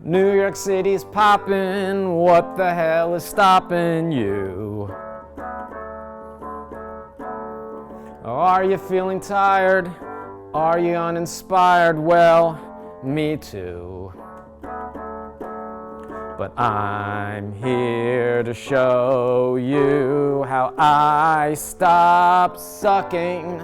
New York City's poppin', what the hell is stopping you? Are you feeling tired? Are you uninspired? Well, me too. But I'm here to show you how I stop sucking.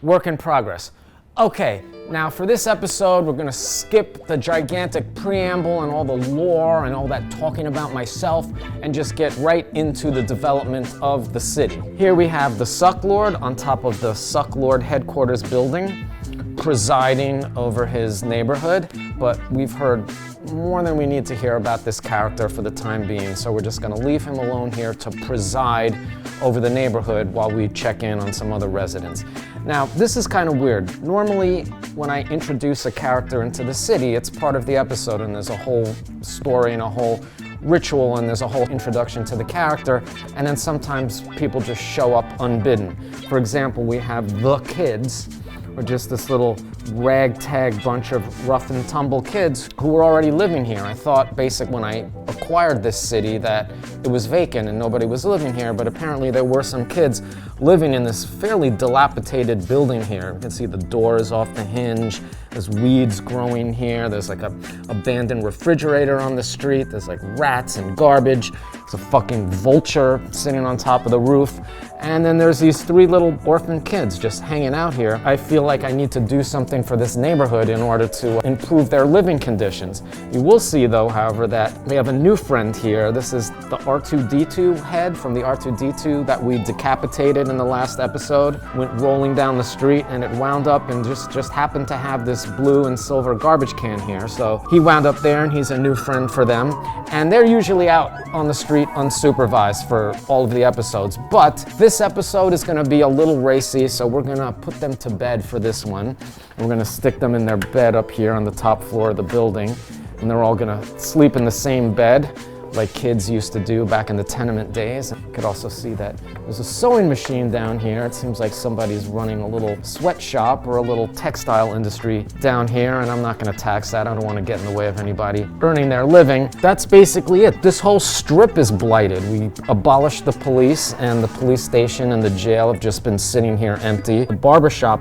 Work in progress. Okay, now for this episode, we're gonna skip the gigantic preamble and all the lore and all that talking about myself and just get right into the development of the city. Here we have the Sucklord on top of the Sucklord headquarters building, presiding over his neighborhood, but we've heard more than we need to hear about this character for the time being, so we're just gonna leave him alone here to preside over the neighborhood while we check in on some other residents. Now, this is kind of weird. Normally, when I introduce a character into the city, it's part of the episode and there's a whole story and a whole ritual and there's a whole introduction to the character, and then sometimes people just show up unbidden. For example, we have the kids, or just this little ragtag bunch of rough and tumble kids who were already living here. I thought when I acquired this city that it was vacant and nobody was living here, but apparently there were some kids living in this fairly dilapidated building here. You can see the doors off the hinge, there's weeds growing here, there's like a abandoned refrigerator on the street, there's like rats and garbage, there's a fucking vulture sitting on top of the roof, and then there's these three little orphan kids just hanging out here. I feel like I need to do something for this neighborhood in order to improve their living conditions. You will see though, however, that we have a new friend here. This is the R2-D2 head from the R2-D2 that we decapitated in the last episode. Went rolling down the street and it wound up and just happened to have this blue and silver garbage can here. So he wound up there and he's a new friend for them. And they're usually out on the street unsupervised for all of the episodes. But this episode is gonna be a little racy, so we're gonna put them to bed for this one. We're gonna stick them in their bed up here on the top floor of the building, and they're all gonna sleep in the same bed like kids used to do back in the tenement days. You could also see that there's a sewing machine down here. It seems like somebody's running a little sweatshop or a little textile industry down here, and I'm not gonna tax that. I don't wanna get in the way of anybody earning their living. That's basically it. This whole strip is blighted. We abolished the police, and the police station and the jail have just been sitting here empty. The barbershop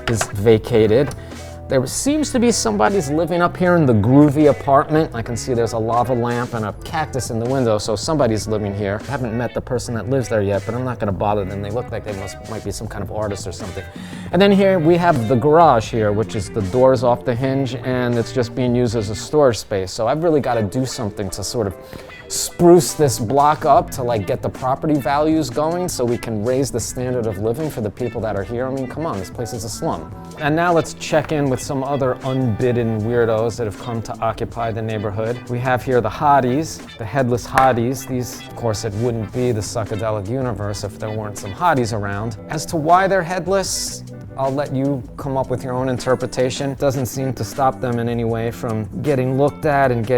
is vacated. There seems to be somebody's living up here in the groovy apartment. I can see there's a lava lamp and a cactus in the window, so somebody's living here. I haven't met the person that lives there yet, but I'm not gonna bother them. They look like they might be some kind of artist or something. And then here we have the garage here, which is the doors off the hinge, and it's just being used as a storage space. So I've really gotta do something to sort of spruce this block up to like get the property values going so we can raise the standard of living for the people that are here. I mean, come on, this place is a slum. And now let's check in with some other unbidden weirdos that have come to occupy the neighborhood. We have here the hotties, the headless hotties. These, of course, it wouldn't be the psychedelic universe if there weren't some hotties around. As to why they're headless, I'll let you come up with your own interpretation. It doesn't seem to stop them in any way from getting looked at and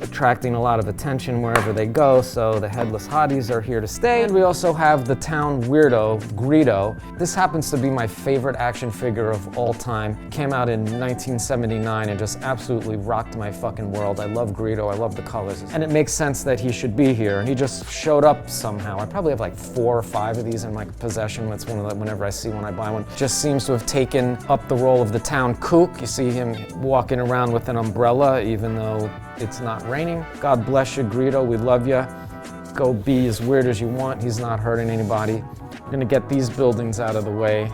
attracting a lot of attention wherever they go, so the headless hotties are here to stay. And we also have the town weirdo, Greedo. This happens to be my favorite action figure of all time. Came out in 1979 and just absolutely rocked my fucking world. I love Greedo, I love the colors. And it makes sense that he should be here. And he just showed up somehow. I probably have like 4 or 5 of these in my possession. That's one of them whenever I see one, I buy one. Just seems to have taken up the role of the town kook. You see him walking around with an umbrella even though it's not raining. God bless you, Greedo, we love you. Go be as weird as you want. He's not hurting anybody. I'm gonna get these buildings out of the way.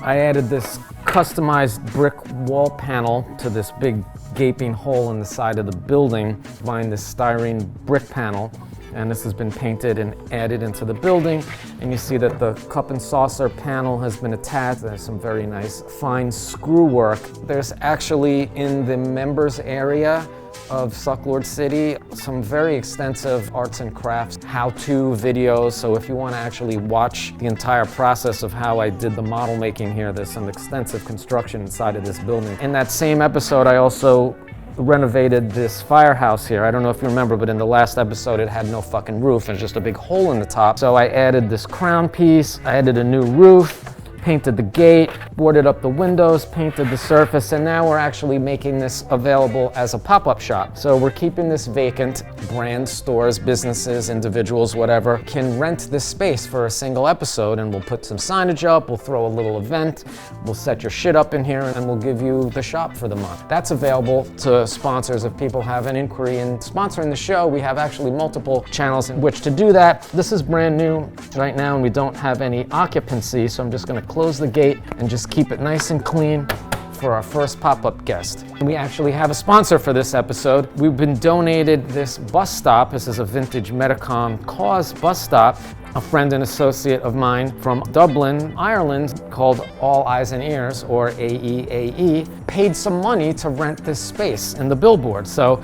I added this customized brick wall panel to this big gaping hole in the side of the building behind this styrene brick panel. And this has been painted and added into the building. And you see that the cup and saucer panel has been attached. There's some very nice fine screw work. There's actually in the members area of Sucklord City some very extensive arts and crafts how-to videos. So if you want to actually watch the entire process of how I did the model making here, there's some extensive construction inside of this building. In that same episode, I also renovated this firehouse here. I don't know if you remember, but in the last episode it had no fucking roof and just a big hole in the top. So I added this crown piece, I added a new roof, painted the gate, boarded up the windows, painted the surface, and now we're actually making this available as a pop-up shop. So we're keeping this vacant. Brand stores, businesses, individuals, whatever, can rent this space for a single episode, and we'll put some signage up, we'll throw a little event, we'll set your shit up in here, and we'll give you the shop for the month. That's available to sponsors if people have an inquiry in sponsoring the show. We have actually multiple channels in which to do that. This is brand new right now, and we don't have any occupancy, so I'm just gonna close the gate and just keep it nice and clean for our first pop-up guest. And we actually have a sponsor for this episode. We've been donated this bus stop. This is a vintage Metacom cause bus stop. A friend and associate of mine from Dublin, Ireland, called All Eyes and Ears, or AEAE, paid some money to rent this space in the billboard. So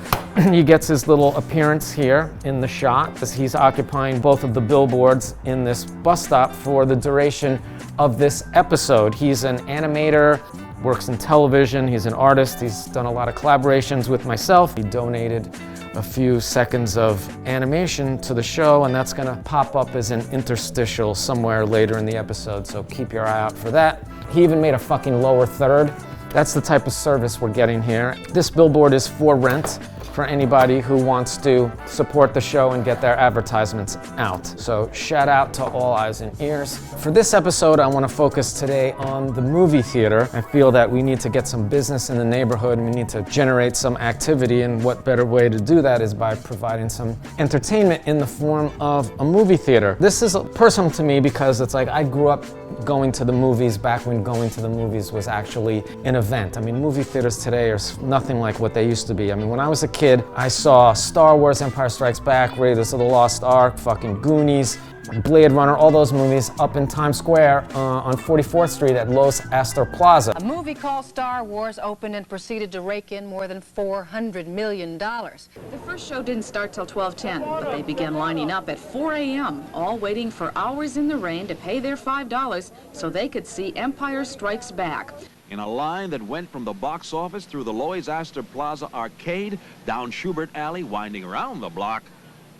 he gets his little appearance here in the shot as he's occupying both of the billboards in this bus stop for the duration of this episode. He's an animator, works in television, he's an artist, he's done a lot of collaborations with myself. He donated a few seconds of animation to the show, and that's gonna pop up as an interstitial somewhere later in the episode, so keep your eye out for that. He even made a fucking lower third. That's the type of service we're getting here. This billboard is for rent for anybody who wants to support the show and get their advertisements out. So shout out to All Eyes and Ears. For this episode, I want to focus today on the movie theater. I feel that we need to get some business in the neighborhood, and we need to generate some activity, and what better way to do that is by providing some entertainment in the form of a movie theater. This is personal to me because it's like I grew up going to the movies back when going to the movies was actually an event. I mean, movie theaters today are nothing like what they used to be. I mean, when I was a kid, I saw Star Wars, Empire Strikes Back, Raiders of the Lost Ark, fucking Goonies, Blade Runner, all those movies up in Times Square on 44th Street at Los Astor Plaza. A movie called Star Wars opened and proceeded to rake in more than $400 million. The first show didn't start till 12:10, but they began lining up at 4 a.m., all waiting for hours in the rain to pay their $5 so they could see Empire Strikes Back. In a line that went from the box office through the Lois Astor Plaza arcade, down Schubert Alley, winding around the block,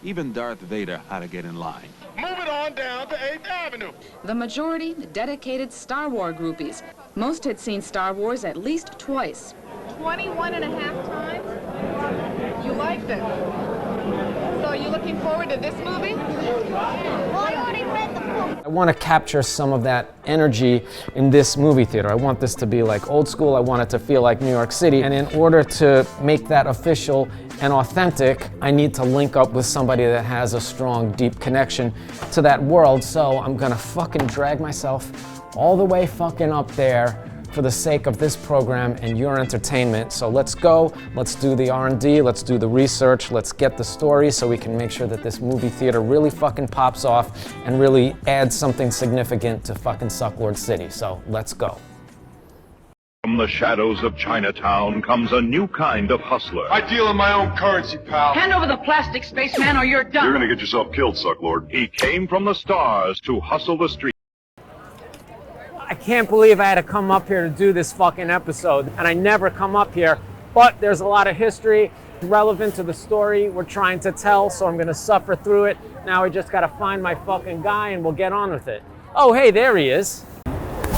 even Darth Vader had to get in line. Move it on down to 8th Avenue. The majority, dedicated Star Wars groupies. Most had seen Star Wars at least twice. 21 and a half times? You liked it. So are you looking forward to this movie? I already read the book. I want to capture some of that energy in this movie theater. I want this to be like old school. I want it to feel like New York City. And in order to make that official and authentic, I need to link up with somebody that has a strong, deep connection to that world. So I'm gonna fucking drag myself all the way fucking up there for the sake of this program and your entertainment. So let's go, let's do the R&D, let's do the research, let's get the story so we can make sure that this movie theater really fucking pops off and really adds something significant to fucking Sucklord City. So let's go. From the shadows of Chinatown comes a new kind of hustler. I deal in my own currency, pal. Hand over the plastic, spaceman, or you're done. You're gonna get yourself killed, Sucklord. He came from the stars to hustle the street. I can't believe I had to come up here to do this fucking episode, and I never come up here, but there's a lot of history relevant to the story we're trying to tell, so I'm gonna suffer through it. Now we just gotta find my fucking guy and we'll get on with it. Oh, hey, there he is.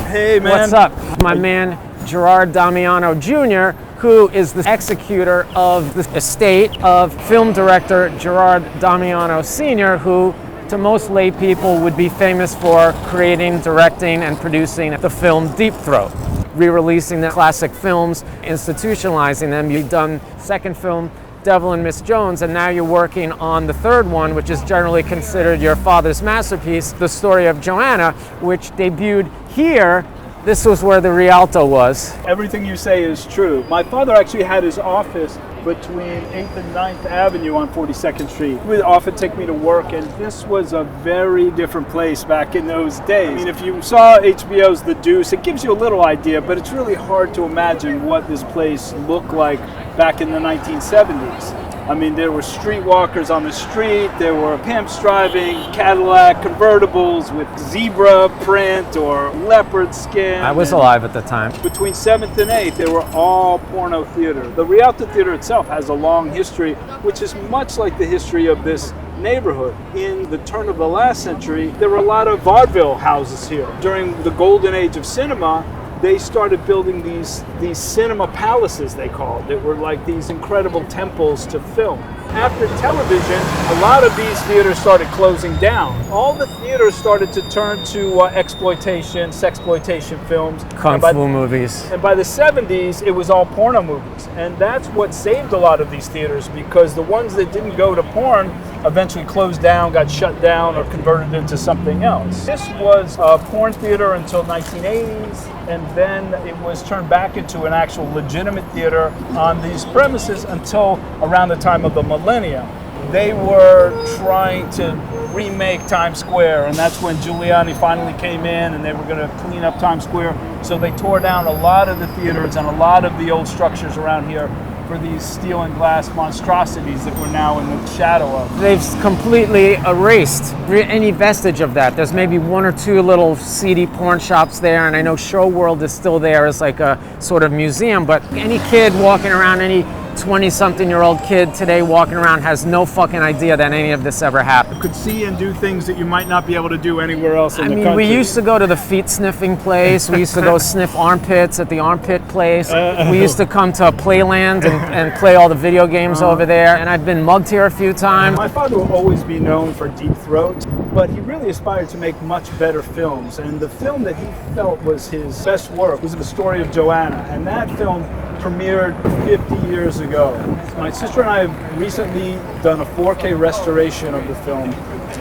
Hey, man. What's up? My man, Gerard Damiano Jr., who is the executor of the estate of film director Gerard Damiano Sr., who to most lay people would be famous for creating, directing, and producing the film Deep Throat, re-releasing the classic films, institutionalizing them. You've done second film, Devil and Miss Jones, and now you're working on the third one, which is generally considered your father's masterpiece, The Story of Joanna, which debuted here. This was where the Rialto was. Everything you say is true. My father actually had his office between 8th and 9th Avenue on 42nd Street. He would often take me to work, and this was a very different place back in those days. I mean, if you saw HBO's The Deuce, it gives you a little idea, but it's really hard to imagine what this place looked like back in the 1970s. I mean, there were streetwalkers on the street, there were pimps driving Cadillac convertibles with zebra print or leopard skin. I was alive at the time. Between 7th and 8th, they were all porno theater. The Rialto Theater itself has a long history, which is much like the history of this neighborhood. In the turn of the last century, there were a lot of vaudeville houses here. During the golden age of cinema, they started building these cinema palaces, they called. That were like these incredible temples to film. After television, a lot of these theaters started closing down. All the theaters started to turn to exploitation, sexploitation films. Kung fu movies. And by the 70s, it was all porno movies. And that's what saved a lot of these theaters, because the ones that didn't go to porn eventually closed down, got shut down, or converted into something else. This was a porn theater until 1980s, and then it was turned back into an actual legitimate theater on these premises until around the time of the millennium. They were trying to remake Times Square, and that's when Giuliani finally came in and they were going to clean up Times Square. So they tore down a lot of the theaters and a lot of the old structures around here for these steel and glass monstrosities that we're now in the shadow of. They've completely erased any vestige of that. There's maybe one or two little seedy porn shops there, and I know Show World is still there as like a sort of museum, but any kid walking around, any 20-something-year-old kid today walking around has no fucking idea that any of this ever happened. You could see and do things that you might not be able to do anywhere else in the country. We used to go to the feet sniffing place. We used to go sniff armpits at the armpit place. We used to come to Playland and play all the video games over there. And I've been mugged here a few times. My father will always be known for Deep Throat, but he really aspired to make much better films. And the film that he felt was his best work was The Story of Joanna. And that film premiered 50 years ago. My sister and I have recently done a 4K restoration of the film,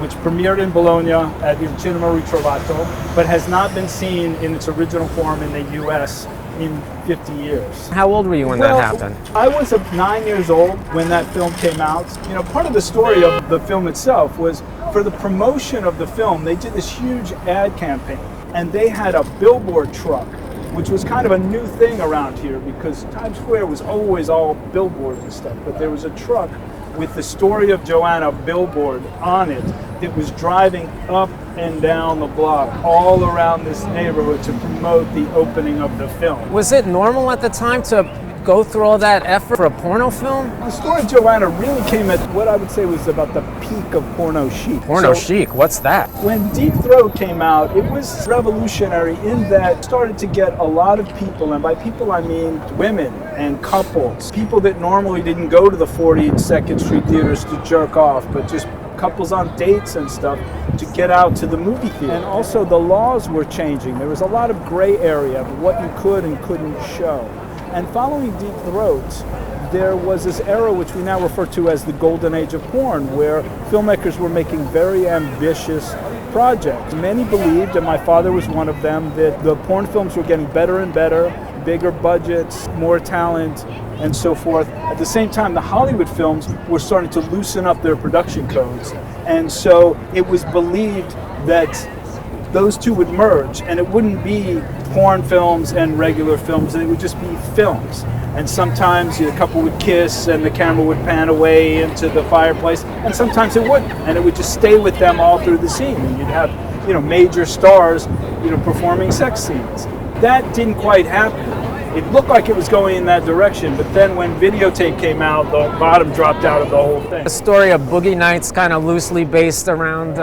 which premiered in Bologna at Il Cinema Ritrovato, but has not been seen in its original form in the US in 50 years. How old were you when that happened? I was 9 years old when that film came out. You know, part of the story of the film itself was for the promotion of the film, they did this huge ad campaign, and they had a billboard truck, which was kind of a new thing around here because Times Square was always all billboards and stuff, but there was a truck with The Story of Joanna billboard on it that was driving up and down the block all around this neighborhood to promote the opening of the film. Was it normal at the time to go through all that effort for a porno film? The Story of Joanna really came at what I would say was about the peak of porno chic. Porno chic, what's that? When Deep Throat came out, it was revolutionary in that it started to get a lot of people, and by people I mean women and couples, people that normally didn't go to the 42nd Street theaters to jerk off, but just couples on dates and stuff to get out to the movie theater. And also the laws were changing. There was a lot of gray area of what you could and couldn't show. And following Deep Throat, there was this era which we now refer to as the golden age of porn, where filmmakers were making very ambitious projects. Many believed, and my father was one of them, that the porn films were getting better and better, bigger budgets, more talent, and so forth. At the same time, the Hollywood films were starting to loosen up their production codes. And so it was believed that those two would merge, and it wouldn't be porn films and regular films, and it would just be films. And sometimes the couple would kiss and the camera would pan away into the fireplace, and sometimes it wouldn't, and it would just stay with them all through the scene. And you'd have, major stars, performing sex scenes. That didn't quite happen. It looked like it was going in that direction, but then when videotape came out, the bottom dropped out of the whole thing. The story of Boogie Nights kind of loosely based around...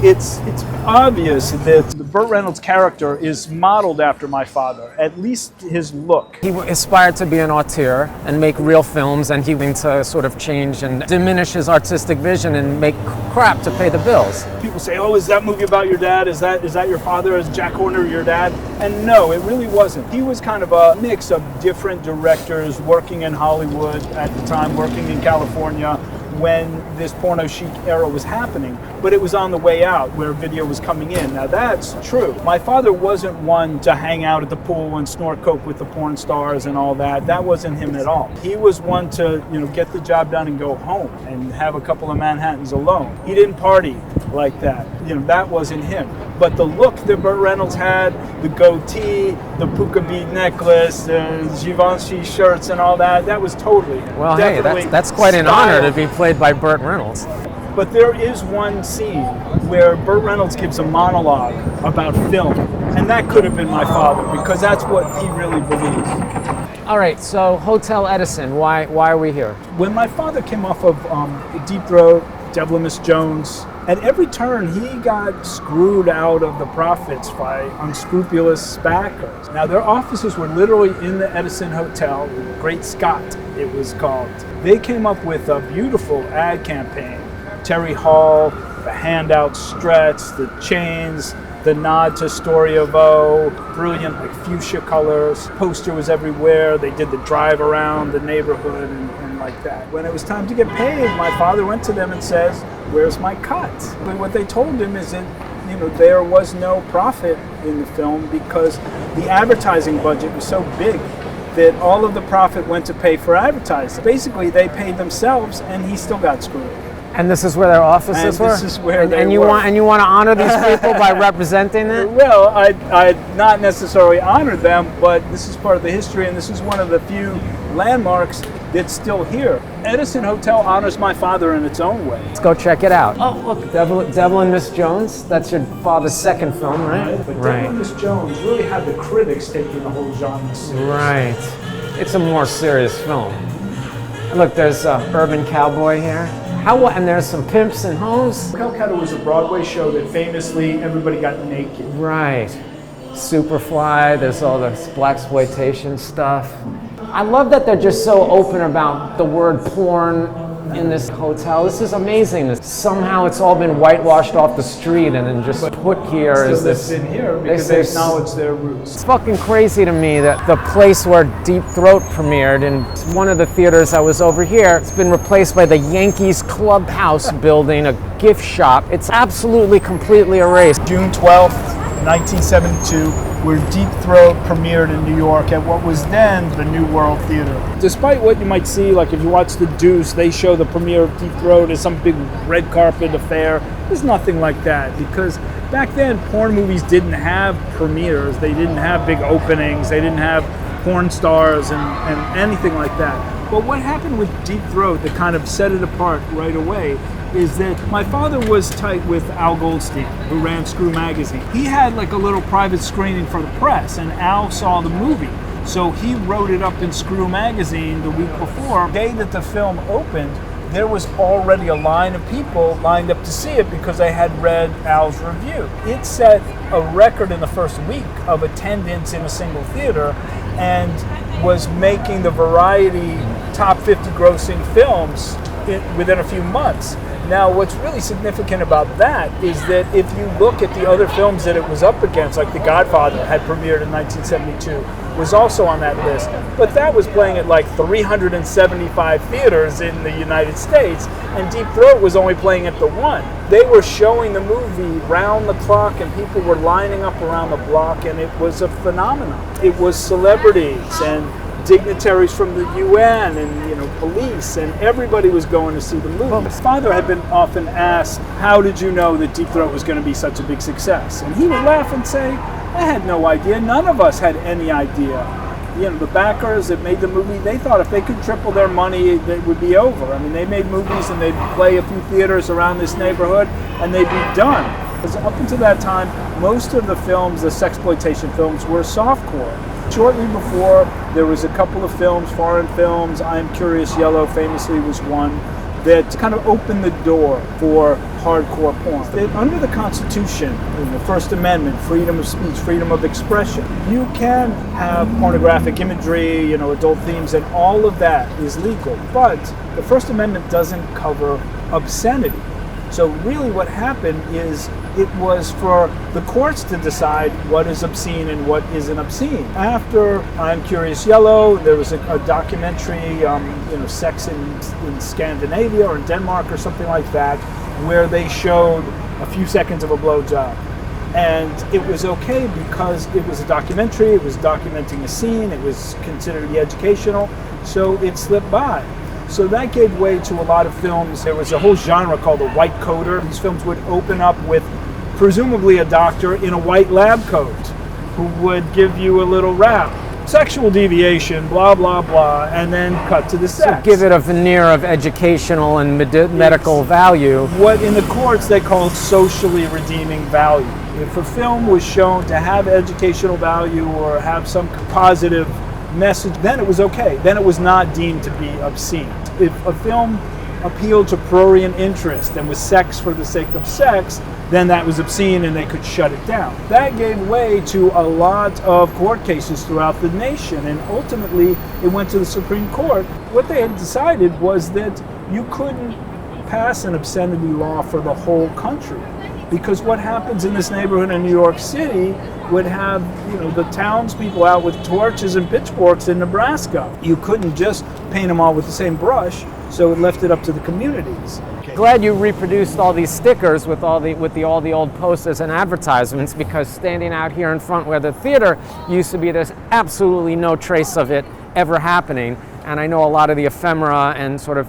It's obvious that the Burt Reynolds character is modeled after my father, at least his look. He aspired to be an auteur and make real films, and he went to sort of change and diminish his artistic vision and make crap to pay the bills. People say, oh, is that movie about your dad? Is that your father? Is Jack Horner your dad? And no, it really wasn't. He was kind of a mix of different directors working in Hollywood at the time, working in California when this porno chic era was happening, but it was on the way out where video was coming in. Now that's true. My father wasn't one to hang out at the pool and snort coke with the porn stars and all that. That wasn't him at all. He was one to, get the job done and go home and have a couple of Manhattans alone. He didn't party like that. That wasn't him. But the look that Burt Reynolds had, the goatee, the puka bead necklace, the Givenchy shirts and all that, that was totally, well, hey, that's quite an honor to be played by Burt Reynolds. But there is one scene where Burt Reynolds gives a monologue about film, and that could have been my father, because that's what he really believes. All right, so Hotel Edison, why are we here? When my father came off of Deep Throat Devil and Miss Jones. At every turn, he got screwed out of the profits by unscrupulous backers. Now, their offices were literally in the Edison Hotel, Great Scott, it was called. They came up with a beautiful ad campaign. Terry Hall, the handout stretch, the chains, the nod to Story of O, brilliant like fuchsia colors. Poster was everywhere. They did the drive around the neighborhood and like that. When it was time to get paid, my father went to them and says, "Where's my cut?" But what they told him is that there was no profit in the film because the advertising budget was so big that all of the profit went to pay for advertising. Basically, they paid themselves, and he still got screwed. And this is where their offices were? This is where they and you were. Want to honor these people by representing them? Well, I'd not necessarily honor them, but this is part of the history, and this is one of the few landmarks that's still here. Edison Hotel honors my father in its own way. Let's go check it out. Oh, look, Devil and Miss Jones. That's your father's second film, right? But Devil and Miss Jones really had the critics taking the whole genre seriously. Right. It's a more serious film. Look, there's Urban Cowboy here. And there's some pimps and hoes. Calcutta was a Broadway show that famously everybody got naked. Right. Superfly, there's all the blaxploitation stuff. I love that they're just so open about the word porn in this hotel. This is amazing. Somehow it's all been whitewashed off the street and then just put here as this. In here because they acknowledge their roots. It's fucking crazy to me that the place where Deep Throat premiered in one of the theaters I was over here, it's been replaced by the Yankees Clubhouse building, a gift shop. It's absolutely completely erased. June 12th, 1972, where Deep Throat premiered in New York at what was then the New World Theater. Despite what you might see, like if you watch The Deuce, they show the premiere of Deep Throat as some big red carpet affair. There's nothing like that because back then porn movies didn't have premieres. They didn't have big openings. They didn't have porn stars and anything like that. But what happened with Deep Throat that kind of set it apart right away is that my father was tight with Al Goldstein, who ran Screw Magazine. He had like a little private screening for the press, and Al saw the movie. So he wrote it up in Screw Magazine the week before. The day that the film opened, there was already a line of people lined up to see it because they had read Al's review. It set a record in the first week of attendance in a single theater and was making the Variety top 50 grossing films within a few months. Now, what's really significant about that is that if you look at the other films that it was up against, like The Godfather had premiered in 1972, was also on that list, but that was playing at like 375 theaters in the United States, and Deep Throat was only playing at the one. They were showing the movie round the clock, and people were lining up around the block, and it was a phenomenon. It was celebrities and dignitaries from the UN and police, and everybody was going to see the movie. His father had been often asked, "How did you know that Deep Throat was going to be such a big success?" And he would laugh and say, "I had no idea. None of us had any idea." The backers that made the movie, they thought if they could triple their money, it would be over. I mean, they made movies and they'd play a few theaters around this neighborhood and they'd be done. Because up until that time, most of the films, the sexploitation films, were softcore. Shortly before, there was a couple of films, foreign films. I'm Curious Yellow famously was one that kind of opened the door for hardcore porn. That under the Constitution, in the First Amendment, freedom of speech, freedom of expression, you can have pornographic imagery, adult themes, and all of that is legal. But the First Amendment doesn't cover obscenity. So really what happened is it was for the courts to decide what is obscene and what isn't obscene. After I'm Curious Yellow, there was a documentary, Sex in Scandinavia or in Denmark or something like that, where they showed a few seconds of a blowjob. And it was okay because it was a documentary, it was documenting a scene, it was considered to be educational, so it slipped by. So that gave way to a lot of films. There was a whole genre called the white coater. These films would open up with presumably a doctor in a white lab coat who would give you a little rap. Sexual deviation, blah, blah, blah, and then cut to the sex. So give it a veneer of educational and medical value. What in the courts they called socially redeeming value. If a film was shown to have educational value or have some positive message, then it was okay. Then it was not deemed to be obscene. If a film appealed to prurient interest and was sex for the sake of sex, then that was obscene and they could shut it down. That gave way to a lot of court cases throughout the nation, and ultimately it went to the Supreme Court. What they had decided was that you couldn't pass an obscenity law for the whole country, because what happens in this neighborhood in New York City would have, the townspeople out with torches and pitchforks in Nebraska. You couldn't just paint them all with the same brush, so it left it up to the communities. Glad you reproduced all these stickers with all the old posters and advertisements, because standing out here in front where the theater used to be, there's absolutely no trace of it ever happening. And I know a lot of the ephemera and sort of,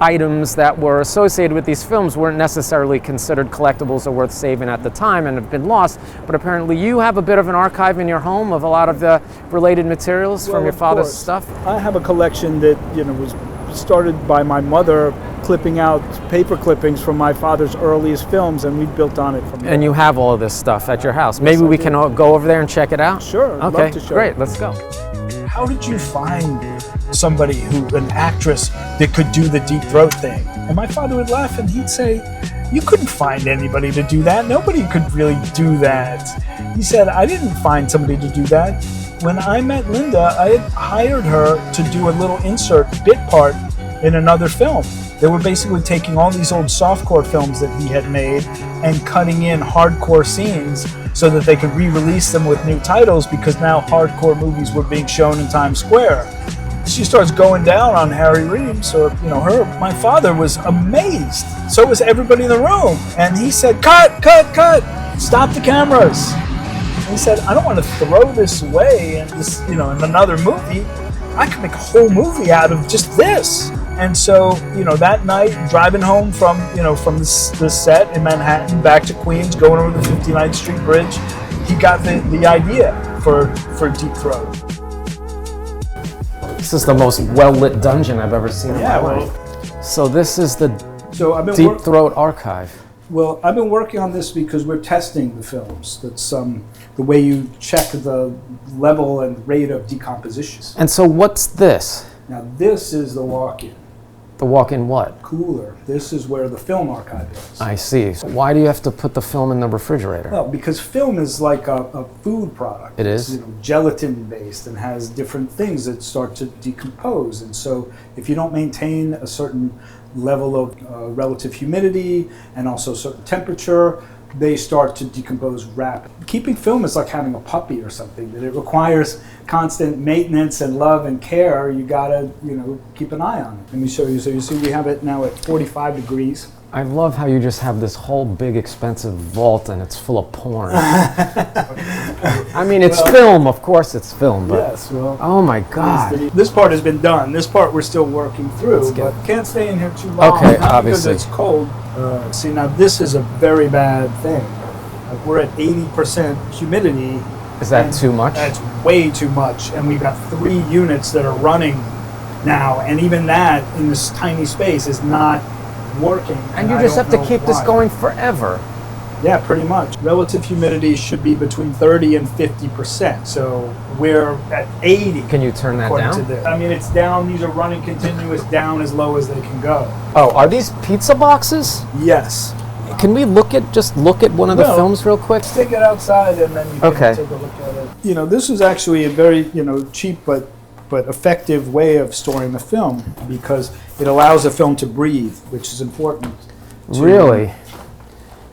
items that were associated with these films weren't necessarily considered collectibles or worth saving at the time and have been lost. But apparently you have a bit of an archive in your home of a lot of the related materials from your father's stuff. I have a collection that, was started by my mother clipping out paper clippings from my father's earliest films, and we built on it from there. And you have all of this stuff at your house. Maybe we can all go over there and check it out? Sure, I'd love to show great, you. let's go. How did you find somebody an actress that could do the deep throat thing? And my father would laugh and he'd say, you couldn't find anybody to do that. Nobody could really do that. He said, I didn't find somebody to do that. When I met Linda, I had hired her to do a little insert bit part in another film. They were basically taking all these old softcore films that he had made and cutting in hardcore scenes so that they could re-release them with new titles, because now hardcore movies were being shown in Times Square. She starts going down on Harry Reeves, or her. My father was amazed. So was everybody in the room. And he said, cut, stop the cameras. And he said, I don't want to throw this away and this, in another movie. I could make a whole movie out of just this. And so, that night, driving home from the set in Manhattan back to Queens, going over the 59th Street Bridge, he got the idea for Deep Throat. This is the most well-lit dungeon I've ever seen in my life. So this is the Deep Throat archive. Well, I've been working on this because we're testing the films. That's the way you check the level and rate of decomposition. And so what's this? Now this is the walk-in. The walk-in what? Cooler. This is where the film archive is. I see. So why do you have to put the film in the refrigerator? Well, because film is like a food product. It is? It's, gelatin-based and has different things that start to decompose. And so if you don't maintain a certain level of relative humidity and also certain temperature, they start to decompose rapidly. Keeping film is like having a puppy or something, that it requires constant maintenance and love and care. You gotta, keep an eye on it. Let me show you. So you see we have it now at 45 degrees. I love how you just have this whole big expensive vault and it's full of porn. I mean, it's film, of course it's film, but yes, well, oh my God. This part has been done. This part we're still working through, but can't stay in here too long. Okay, not obviously. because it's cold. See, now this is a very bad thing. We're at 80% humidity. Is that too much? That's way too much, and we've got 3 units that are running now, and even that in this tiny space is not working. And you just have to keep this going forever. Yeah, pretty much. Relative humidity should be between 30 and 50%. So we're at 80. Can you turn that down? I mean, it's down. These are running continuous down as low as they can go. Oh, are these pizza boxes? Yes. Can we just look at one of the films real quick? Take it outside and then you can take a look at it. This is actually a very, cheap but effective way of storing the film, because it allows the film to breathe, which is important. Really?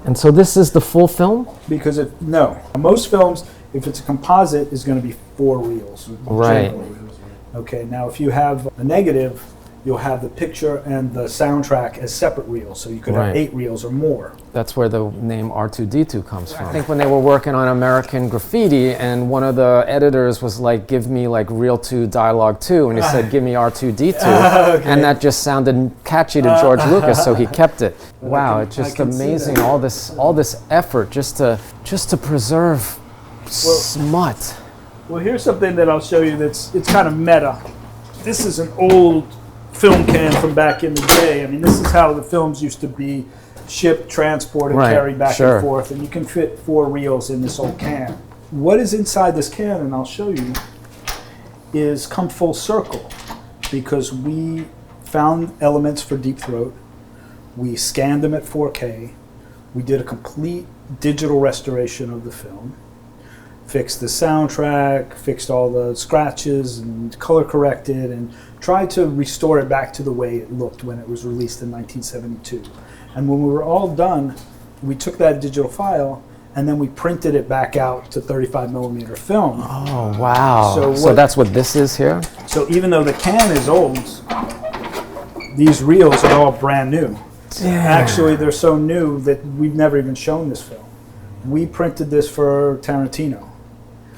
And so this is the full film? Because most films, if it's a composite, is going to be 4 reels. Right. Generally. Okay, now if you have a negative, you'll have the picture and the soundtrack as separate reels, so you could have 8 reels or more. That's where the name R2-D2 comes from. I think when they were working on American Graffiti, and one of the editors was like, give me like reel 2, dialogue 2, and he said, give me R2-D2, okay. And that just sounded catchy to George Lucas, so he kept it. Wow, it's just amazing, all this effort just to preserve smut. Well, here's something that I'll show you it's kind of meta. This is an old film can from back in the day. I mean, this is how the films used to be shipped, transported, carried back and forth, and you can fit 4 reels in this old can. What is inside this can, and I'll show you, is come full circle, because we found elements for Deep Throat. We scanned them at 4K. We did a complete digital restoration of the film. Fixed the soundtrack, fixed all the scratches and color corrected, and tried to restore it back to the way it looked when it was released in 1972. And when we were all done, we took that digital file and then we printed it back out to 35 millimeter film. Oh, wow. So what, that's what this is here? So even though the can is old, these reels are all brand new. Yeah. Actually, they're so new that we've never even shown this film. We printed this for Tarantino.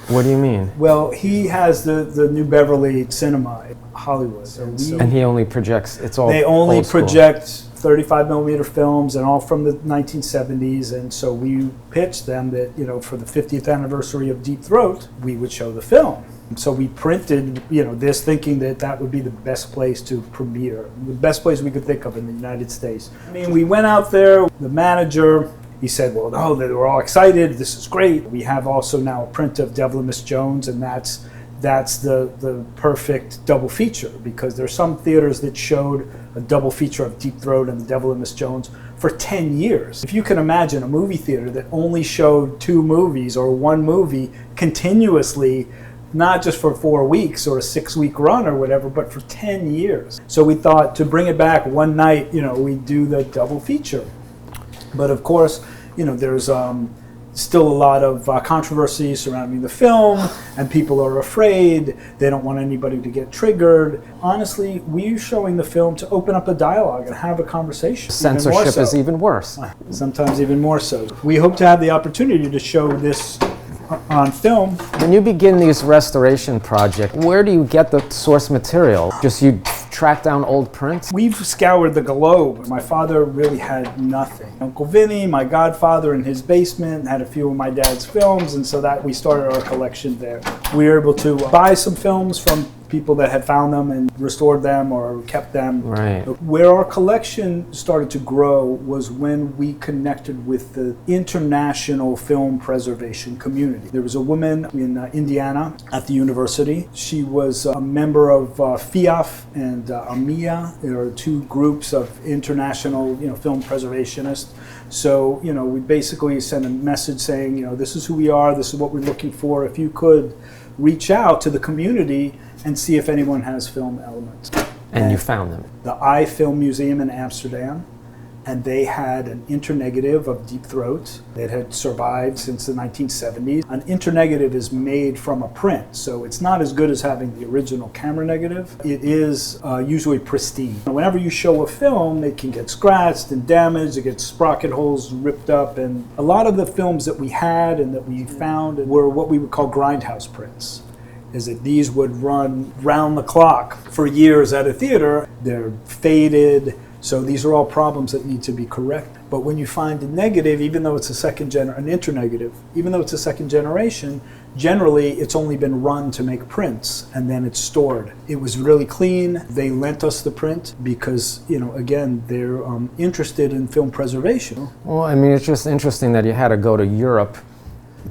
What do you mean? Well, he has the New Beverly Cinema in Hollywood. And he only projects, it's all They only old school. project 35 millimeter films and all from the 1970s. And so we pitched them that, you know, for the 50th anniversary of Deep Throat, we would show the film. So we printed, you know, this thinking that that would be the best place to premiere, the best place we could think of in the United States. I mean, we went out there, the manager, he said, well, no, they were all excited. This is great. We have also now a print of Devil and Miss Jones, and that's the perfect double feature, because there's some theaters that showed a double feature of Deep Throat and The Devil and Miss Jones for 10 years. If you can imagine a movie theater that only showed 2 movies or 1 movie continuously, not just for 4 weeks or a 6-week run or whatever, but for 10 years. So we thought to bring it back one night, you know, we'd do the double feature. But of course, you know, there's still a lot of controversy surrounding the film, and people are afraid. They don't want anybody to get triggered. Honestly, we're showing the film to open up a dialogue and have a conversation. Censorship is even worse. Sometimes even more so. We hope to have the opportunity to show this on film. When you begin these restoration projects, where do you get the source material? Just you track down old prints? We've scoured the globe. My father really had nothing. Uncle Vinny, my godfather, in his basement had a few of my dad's films, and so that we started our collection there. We were able to buy some films from people that had found them and restored them or kept them. Right. Where our collection started to grow was when we connected with the international film preservation community. There was a woman in Indiana at the university. She was a member of FIAF and AMIA. There are 2 groups of international, you know, film preservationists. So, you know, we basically sent a message saying, you know, this is who we are, this is what we're looking for. If you could reach out to the community and see if anyone has film elements. And you found them? The I Film Museum in Amsterdam, and they had an internegative of Deep Throat that had survived since the 1970s. An internegative is made from a print, so it's not as good as having the original camera negative. It is usually pristine. Whenever you show a film, it can get scratched and damaged, it gets sprocket holes ripped up, and a lot of the films that we had and that we found were what we would call grindhouse prints. Is that these would run round the clock for years at a theater. They're faded, so these are all problems that need to be corrected. But when you find a negative, even though it's an internegative, even though it's a second generation, generally it's only been run to make prints and then it's stored. It was really clean. They lent us the print because, you know, again, they're interested in film preservation. Well, I mean, it's just interesting that you had to go to Europe,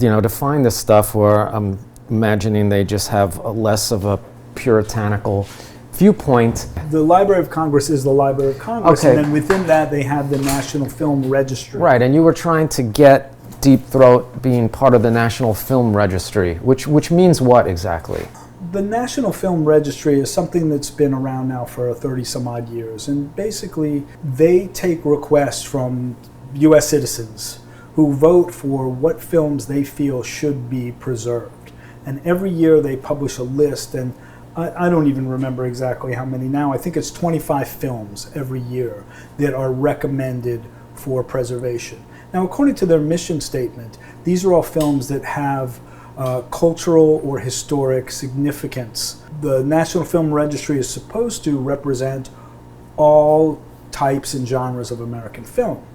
you know, to find this stuff, where imagining they just have less of a puritanical viewpoint. The Library of Congress is the Library of Congress, okay. And then within that they have the National Film Registry. Right, and you were trying to get Deep Throat being part of the National Film Registry, which means what exactly? The National Film Registry is something that's been around now for 30 some odd years, and basically they take requests from U.S. citizens who vote for what films they feel should be preserved. And every year they publish a list, and I don't even remember exactly how many now. I think it's 25 films every year that are recommended for preservation. Now, according to their mission statement, these are all films that have cultural or historic significance. The National Film Registry is supposed to represent all types and genres of American film.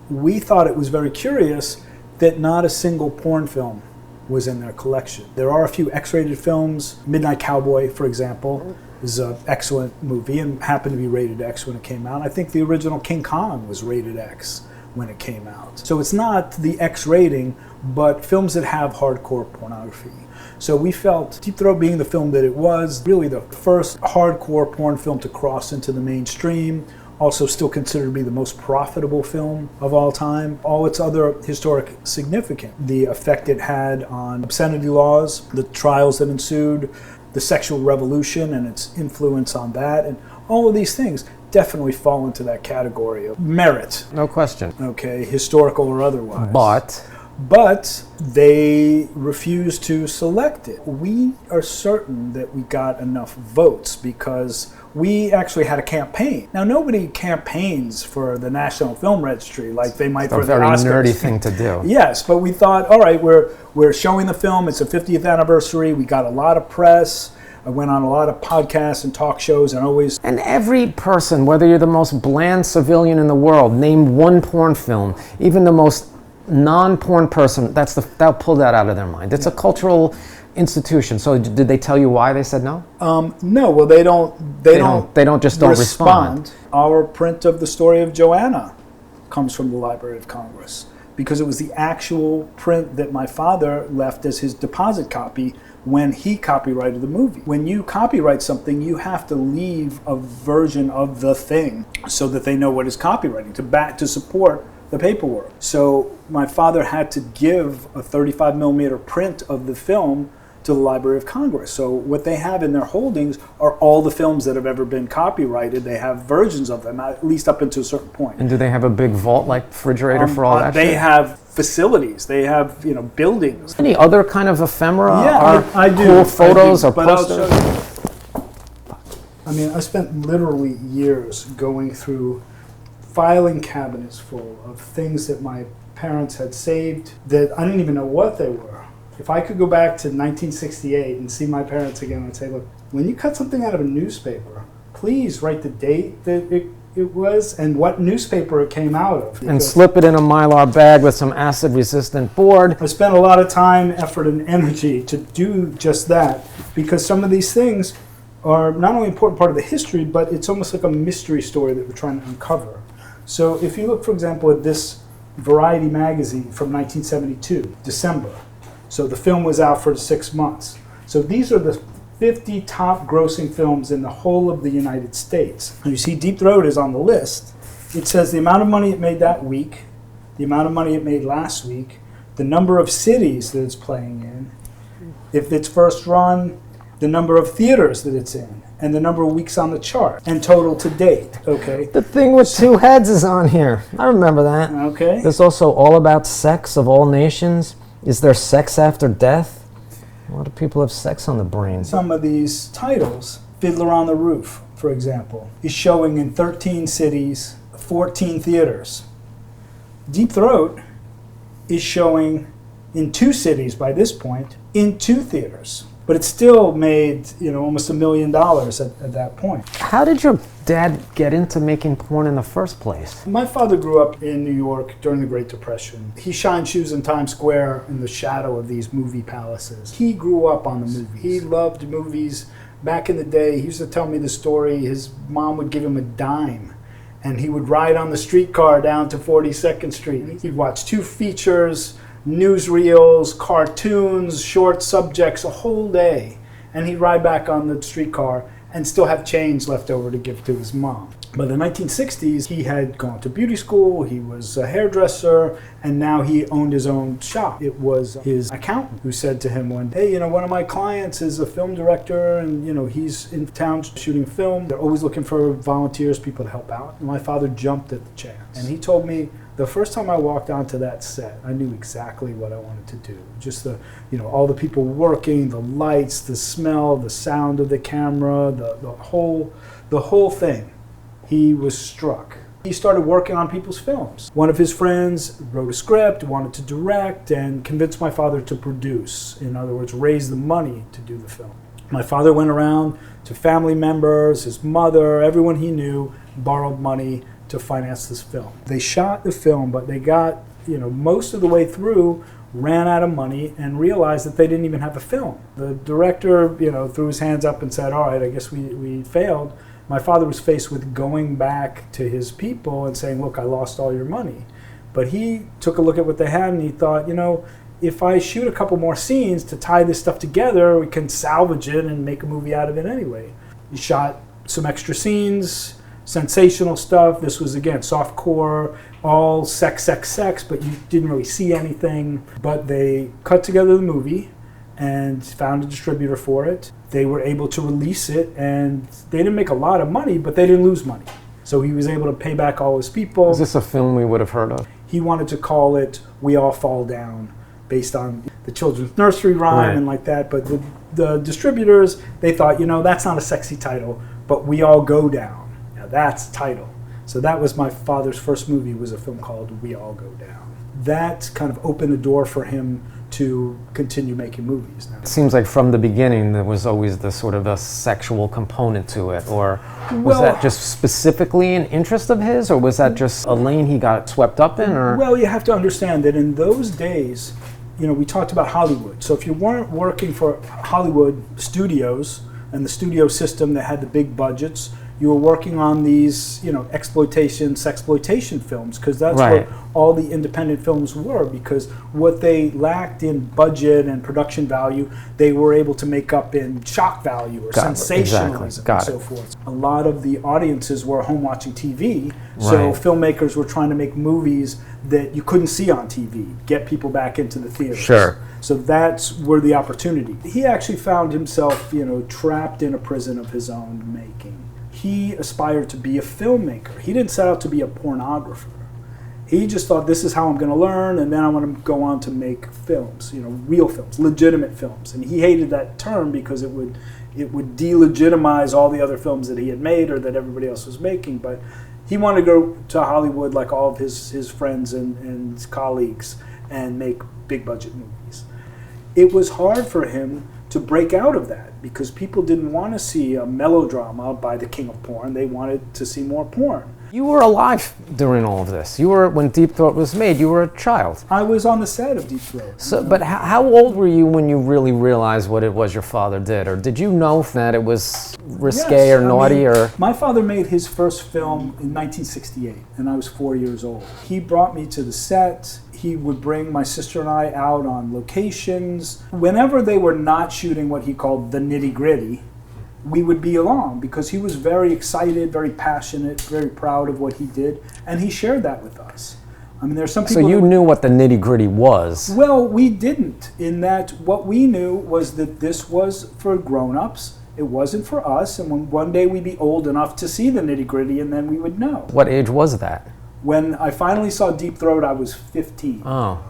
We thought it was very curious that not a single porn film was in their collection. There are a few X-rated films. Midnight Cowboy, for example, is an excellent movie and happened to be rated X when it came out. I think the original King Kong was rated X when it came out. So it's not the X rating, but films that have hardcore pornography. So we felt Deep Throat, being the film that it was, really the first hardcore porn film to cross into the mainstream, also still considered to be the most profitable film of all time. All its other historic significance, the effect it had on obscenity laws, the trials that ensued, the sexual revolution and its influence on that, and all of these things definitely fall into that category of merit. No question. Okay, historical or otherwise. But they refused to select it. We are certain that we got enough votes because we actually had a campaign. Now, nobody campaigns for the National Film Registry like they might for the Oscars. It's a very nerdy thing to do. Yes, but we thought, all right, we're showing the film. It's a 50th anniversary. We got a lot of press. I went on a lot of podcasts and talk shows and always... And every person, whether you're the most bland civilian in the world, name one porn film, even the most non-porn person, they'll pull that out of their mind. It's a cultural institution. So did they tell you why they said no? No. Well, they don't just respond. Our print of the Story of Joanna comes from the Library of Congress because it was the actual print that my father left as his deposit copy when he copyrighted the movie. When you copyright something, you have to leave a version of the thing so that they know what is copywriting to support the paperwork. So my father had to give a 35 millimeter print of the film to the Library of Congress. So what they have in their holdings are all the films that have ever been copyrighted. They have versions of them, at least up until a certain point. And do they have a big vault-like refrigerator for all that They shit? have facilities. They have, buildings. Any other kind of ephemera? Yeah, I do. Cool photos or but I'll posters? show you. I spent literally years going through filing cabinets full of things that my parents had saved that I didn't even know what they were. If I could go back to 1968 and see my parents again, I'd say, look, when you cut something out of a newspaper, please write the date that it was and what newspaper it came out of. And slip it in a Mylar bag with some acid-resistant board. I spent a lot of time, effort, and energy to do just that because some of these things are not only an important part of the history, but it's almost like a mystery story that we're trying to uncover. So if you look, for example, at this Variety magazine from 1972, December. So the film was out for 6 months. So these are the 50 top grossing films in the whole of the United States. And you see Deep Throat is on the list. It says the amount of money it made that week, the amount of money it made last week, the number of cities that it's playing in, if it's first run, the number of theaters that it's in, and the number of weeks on the chart, and total to date, okay? The thing with two heads is on here. I remember that. Okay. There's also All About Sex of All Nations. Is there sex after death? A lot of people have sex on the brain. Some of these titles, Fiddler on the Roof, for example, is showing in 13 cities, 14 theaters. Deep Throat is showing in 2 cities by this point, in 2 theaters. But it still made, almost $1 million at that point. How did your dad get into making porn in the first place? My father grew up in New York during the Great Depression. He shined shoes in Times Square in the shadow of these movie palaces. He grew up on the movies. He loved movies. Back in the day, he used to tell me the story. His mom would give him a dime, and he would ride on the streetcar down to 42nd Street. He'd watch 2 features, newsreels, cartoons, short subjects, a whole day. And he'd ride back on the streetcar and still have change left over to give to his mom. By the 1960s, he had gone to beauty school, he was a hairdresser, and now he owned his own shop. It was his accountant who said to him one day, one of my clients is a film director, and he's in town shooting film. They're always looking for volunteers, people to help out. And my father jumped at the chance. And he told me, the first time I walked onto that set, I knew exactly what I wanted to do. Just all the people working, the lights, the smell, the sound of the camera, the whole thing. He was struck. He started working on people's films. One of his friends wrote a script, wanted to direct, and convinced my father to produce. In other words, raise the money to do the film. My father went around to family members, his mother, everyone he knew, borrowed money to finance this film. They shot the film, but they got, most of the way through, ran out of money and realized that they didn't even have a film. The director, threw his hands up and said, all right, I guess we failed. My father was faced with going back to his people and saying, look, I lost all your money. But he took a look at what they had and he thought, you know, if I shoot a couple more scenes to tie this stuff together, we can salvage it and make a movie out of it anyway. He shot some extra scenes, sensational stuff. This was, again, softcore, all sex, but you didn't really see anything. But they cut together the movie and found a distributor for it. They were able to release it, and they didn't make a lot of money, but they didn't lose money. So he was able to pay back all his people. Is this a film we would have heard of? He wanted to call it We All Fall Down, based on the children's nursery rhyme and like that. But the distributors, they thought, you know, that's not a sexy title, but We All Go Down. Now that's the title. So that was my father's first movie, was a film called We All Go Down. That kind of opened the door for him to continue making movies. Now, it seems like from the beginning there was always the sort of a sexual component to it, or was that just specifically an interest of his, or was that just a lane he got swept up in? Or well, you have to understand that in those days, you know, we talked about Hollywood. So if you weren't working for Hollywood studios and the studio system that had the big budgets, you were working on these, you know, sexploitation films, because that's what all the independent films were, because what they lacked in budget and production value, they were able to make up in shock value or sensationalism and so forth. A lot of the audiences were home watching TV, so filmmakers were trying to make movies that you couldn't see on TV, get people back into the theaters. Sure. So that's where the opportunity. He actually found himself, you know, trapped in a prison of his own making. He aspired to be a filmmaker. He didn't set out to be a pornographer. He just thought, this is how I'm going to learn, and then I want to go on to make films, you know, real films, legitimate films. And he hated that term because it would delegitimize all the other films that he had made or that everybody else was making. But he wanted to go to Hollywood like all of his friends and his colleagues and make big budget movies. It was hard for him to break out of that, because people didn't want to see a melodrama by the king of porn. They wanted to see more porn. You were alive during all of this. You were, when Deep Throat was made, you were a child. I was on the set of Deep Throat. So, but how old were you when you really realized what it was your father did? Or did you know that it was risque or naughty? Or my father made his first film in 1968, and I was 4 years old. He brought me to the set. He would bring my sister and I out on locations. Whenever they were not shooting what he called the nitty-gritty, we would be along, because he was very excited, very passionate, very proud of what he did, and he shared that with us. I mean, there's some people. So you knew what the nitty-gritty was? Well, we didn't, in that what we knew was that this was for grown-ups. It wasn't for us, and one day we'd be old enough to see the nitty-gritty, and then we would know. What age was that? When I finally saw Deep Throat, I was 15. Oh.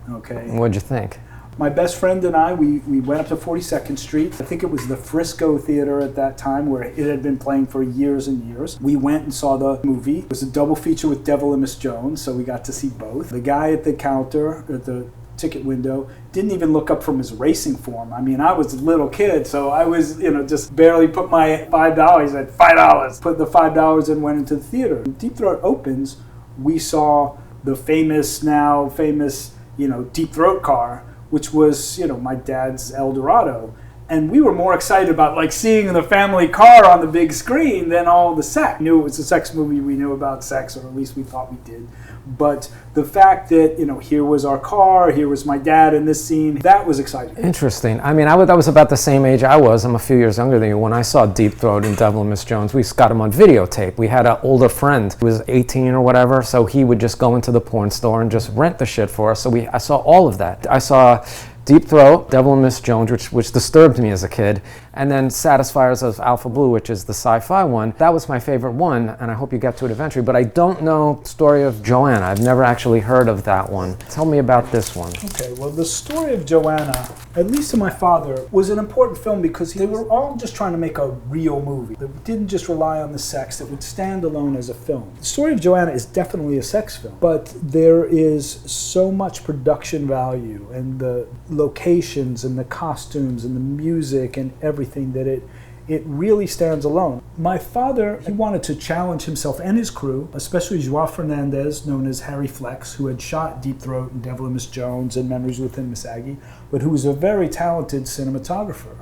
Okay. What'd you think? My best friend and I, we went up to 42nd Street. I think it was the Frisco Theater at that time, where it had been playing for years and years. We went and saw the movie. It was a double feature with Devil and Miss Jones, so we got to see both. The guy at the counter, at the ticket window, didn't even look up from his racing form. I mean, I was a little kid, so I was, you know, just barely put my $5. He said, $5. Put the $5 and went into the theater. When Deep Throat opens, we saw the famous, you know, Deep Throat car, which was, you know, my dad's Eldorado. And we were more excited about, like, seeing the family car on the big screen than all the sex. We knew it was a sex movie. We knew about sex, or at least we thought we did. But the fact that, you know, here was our car, here was my dad in this scene, that was exciting. Interesting. I mean, I was about the same age I was. I'm a few years younger than you. When I saw Deep Throat and Devil and Miss Jones, we got him on videotape. We had an older friend who was 18 or whatever, so he would just go into the porn store and just rent the shit for us. So I saw all of that. I saw Deep Throat, Devil and Miss Jones, which disturbed me as a kid, and then Satisfiers of Alpha Blue, which is the sci-fi one. That was my favorite one, and I hope you get to it eventually, but I don't know Story of Joanna. I've never actually heard of that one. Tell me about this one. Okay, well, the Story of Joanna, at least to my father, was an important film because they were all just trying to make a real movie that didn't just rely on the sex, that would stand alone as a film. The Story of Joanna is definitely a sex film, but there is so much production value, and the locations and the costumes and the music and everything that it really stands alone. My father, he wanted to challenge himself and his crew, especially Joao Fernandez, known as Harry Flex, who had shot Deep Throat and Devil and Miss Jones and Memories Within Miss Aggie, but who was a very talented cinematographer.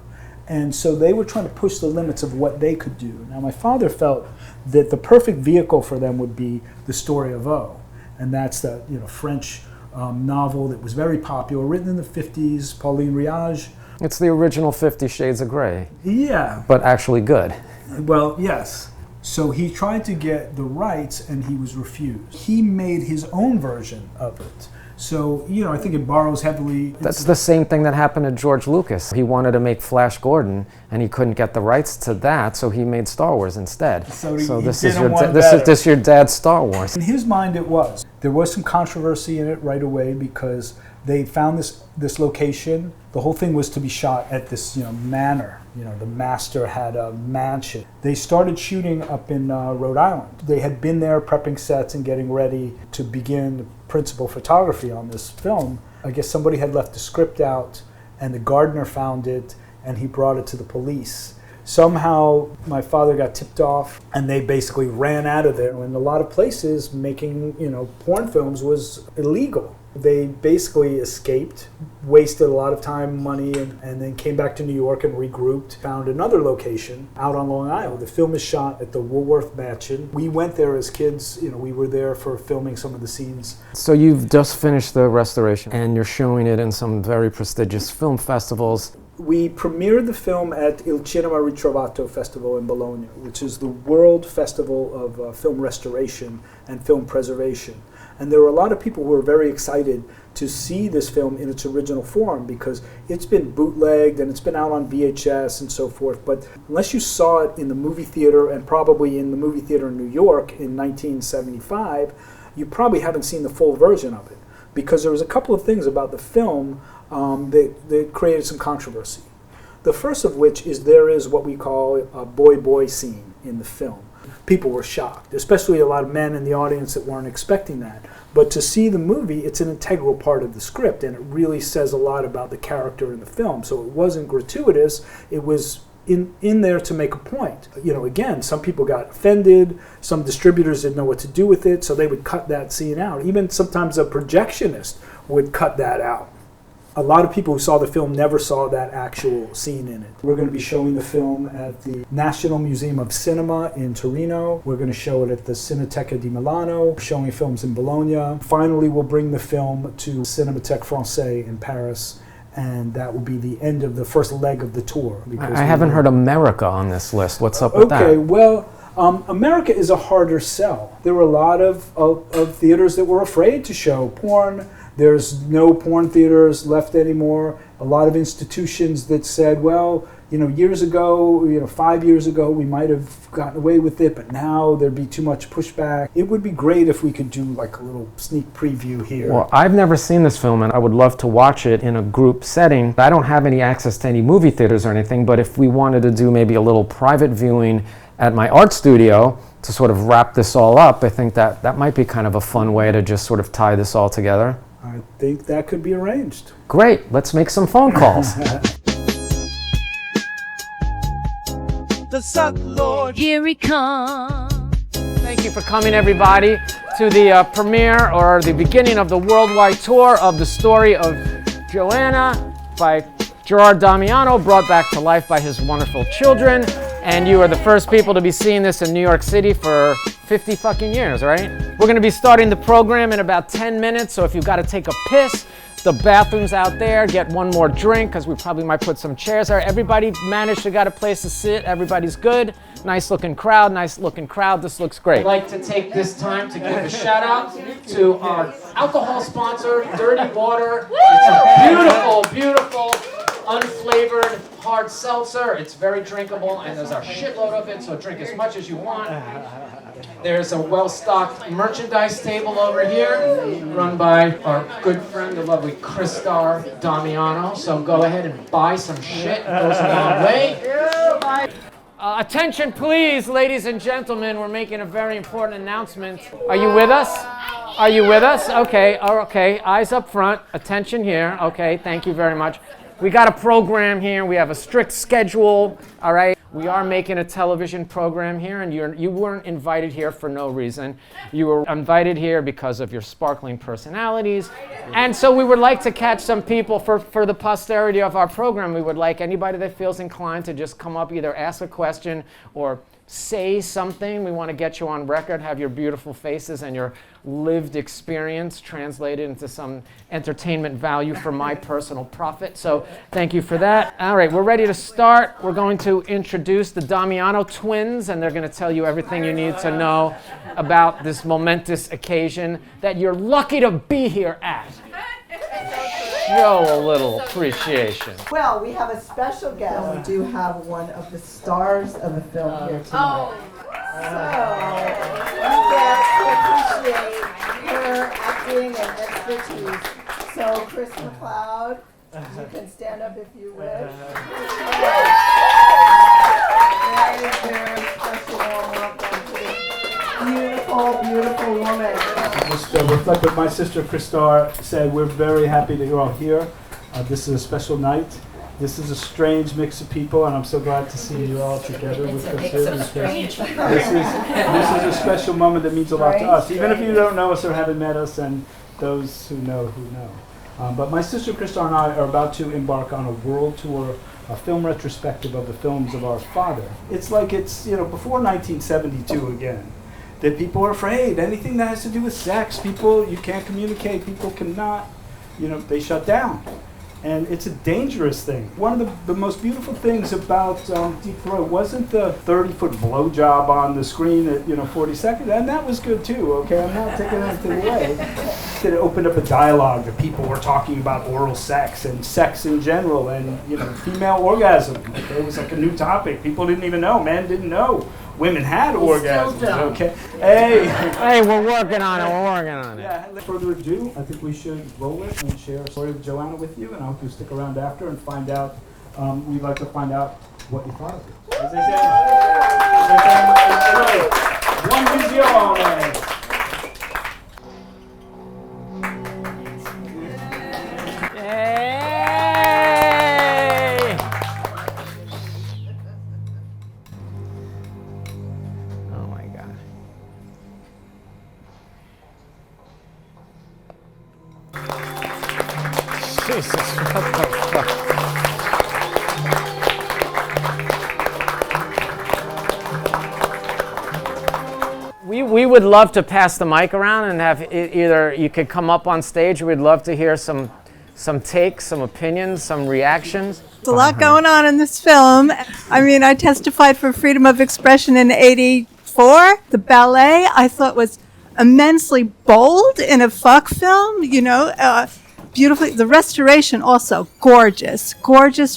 And so they were trying to push the limits of what they could do. Now, my father felt that the perfect vehicle for them would be the Story of O. and that's the French novel that was very popular, written in the 50s, Pauline Riage. It's the original 50 Shades of Grey. Yeah. But actually good. Well, yes. So he tried to get the rights and he was refused. He made his own version of it. So, I think it borrows heavily. That's the same thing that happened to George Lucas. He wanted to make Flash Gordon, and he couldn't get the rights to that, so he made Star Wars instead. So this is your dad's Star Wars. In his mind, it was. There was some controversy in it right away because they found this location. The whole thing was to be shot at this manor. The master had a mansion. They started shooting up in Rhode Island. They had been there prepping sets and getting ready to begin principal photography on this film. I guess somebody had left the script out and the gardener found it and he brought it to the police. Somehow my father got tipped off and they basically ran out of there. In a lot of places, making porn films was illegal. They basically escaped, wasted a lot of time, money, and then came back to New York and regrouped, found another location out on Long Island. The film is shot at the Woolworth Mansion. We went there as kids, we were there for filming some of the scenes. So you've just finished the restoration and you're showing it in some very prestigious film festivals. We premiered the film at Il Cinema Ritrovato Festival in Bologna, which is the world festival of film restoration and film preservation. And there were a lot of people who were very excited to see this film in its original form because it's been bootlegged and it's been out on VHS and so forth. But unless you saw it in the movie theater, and probably in the movie theater in New York in 1975, you probably haven't seen the full version of it. Because there was a couple of things about the film that created some controversy. The first of which is there is what we call a boy-boy scene in the film. People were shocked, especially a lot of men in the audience that weren't expecting that. But to see the movie, it's an integral part of the script, and it really says a lot about the character in the film. So it wasn't gratuitous, it was in there to make a point. Again, some people got offended, some distributors didn't know what to do with it, so they would cut that scene out. Even sometimes a projectionist would cut that out. A lot of people who saw the film never saw that actual scene in it. We're going to be showing the film at the National Museum of Cinema in Torino. We're going to show it at the Cineteca di Milano, showing films in Bologna. Finally, we'll bring the film to Cinémathèque Française in Paris, and that will be the end of the first leg of the tour. I haven't heard America on this list. What's up with that? Okay, well, America is a harder sell. There were a lot of theaters that were afraid to show porn. There's no porn theaters left anymore. A lot of institutions that said, well, years ago, 5 years ago, we might have gotten away with it, but now there'd be too much pushback. It would be great if we could do like a little sneak preview here. Well, I've never seen this film, and I would love to watch it in a group setting. I don't have any access to any movie theaters or anything, but if we wanted to do maybe a little private viewing at my art studio to sort of wrap this all up, I think that might be kind of a fun way to just sort of tie this all together. I think that could be arranged. Great, let's make some phone calls. The Sucklord, here he comes. Thank you for coming, everybody, to the premiere or the beginning of the worldwide tour of The Story of Joanna by Gerard Damiano, brought back to life by his wonderful children. And you are the first people to be seeing this in New York City for 50 fucking years, right? We're gonna be starting the program in about 10 minutes, so if you've gotta take a piss, the bathroom's out there, get one more drink, because we probably might put some chairs there. Everybody managed to get a place to sit, everybody's good. Nice looking crowd, this looks great. I'd like to take this time to give a shout out to our alcohol sponsor, Dirty Water. It's a beautiful, beautiful, unflavored hard seltzer. It's very drinkable, and there's a shitload of it, so drink as much as you want. There's a well-stocked merchandise table over here, run by our good friend, the lovely Gerard Damiano. So go ahead and buy some shit. It goes a long way. Attention, please, ladies and gentlemen. We're making a very important announcement. Are you with us? Are you with us? Okay, okay. Eyes up front. Attention here. Okay, thank you very much. We got a program here. We have a strict schedule. All right. We are making a television program here, and you weren't invited here for no reason. You were invited here because of your sparkling personalities. And so we would like to catch some people for the posterity of our program. We would like anybody that feels inclined to just come up, either ask a question or say something. We want to get you on record, have your beautiful faces and your lived experience translated into some entertainment value for my personal profit. So thank you for that. All right, we're ready to start. We're going to introduce the Damiano twins, and they're going to tell you everything you need to know about this momentous occasion that you're lucky to be here at. Show a little appreciation. Well, we have a special guest. We do have one of the stars of the film here tonight. So, we get to appreciate her acting and expertise. So, Chris McLeod, you can stand up if you wish. Very special welcome to this beautiful, beautiful woman. Just reflect what my sister Christar said. We're very happy that you're all here. This is a special night. This is a strange mix of people, and I'm so glad to see you all together with us here. This is a special moment that means a lot to us, even if you don't know us or haven't met us, and those who know who know. But my sister Christar and I are about to embark on a world tour, a film retrospective of the films of our father. It's like it's before 1972 again. That people are afraid. Anything that has to do with sex, people, you can't communicate, people cannot, they shut down. And it's a dangerous thing. One of the most beautiful things about Deep Throat wasn't the 30-foot blowjob on the screen at 40 seconds, and that was good too, okay? I'm not taking anything away. That it opened up a dialogue that people were talking about oral sex and sex in general and female orgasm. Okay? It was like a new topic. People didn't even know. Men didn't know. Women had orgasms, okay? Hey, we're working on it, we're working on it. Yeah, without further ado, I think we should roll it and share a story of Joanna with you, and I hope you stick around after and find out, we'd like to find out what you thought of it. As they say, buon visione! Jesus, what the fuck? We would love to pass the mic around and have either you could come up on stage. We'd love to hear some takes, some opinions, some reactions. There's a lot going on in this film. I mean, I testified for freedom of expression in '84. The ballet I thought was immensely bold in a fuck film, beautifully. The restoration also gorgeous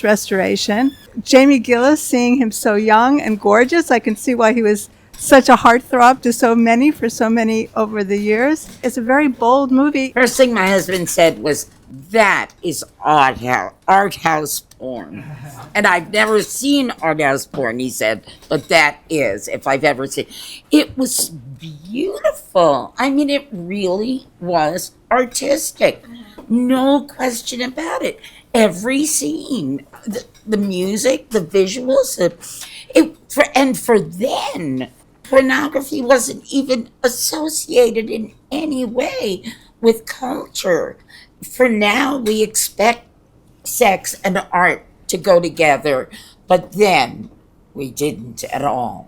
restoration. Jamie Gillis, seeing him so young and gorgeous, I can see why he was such a heartthrob to so many over the years. It's a very bold movie. First thing my husband said was, that is art house porn. And I've never seen art house porn, he said, but that is, if I've ever seen. It was beautiful. I mean, it really was artistic. No question about it. Every scene, the music, the visuals, for then, pornography wasn't even associated in any way with culture. For now, we expect sex and art to go together, but then we didn't at all.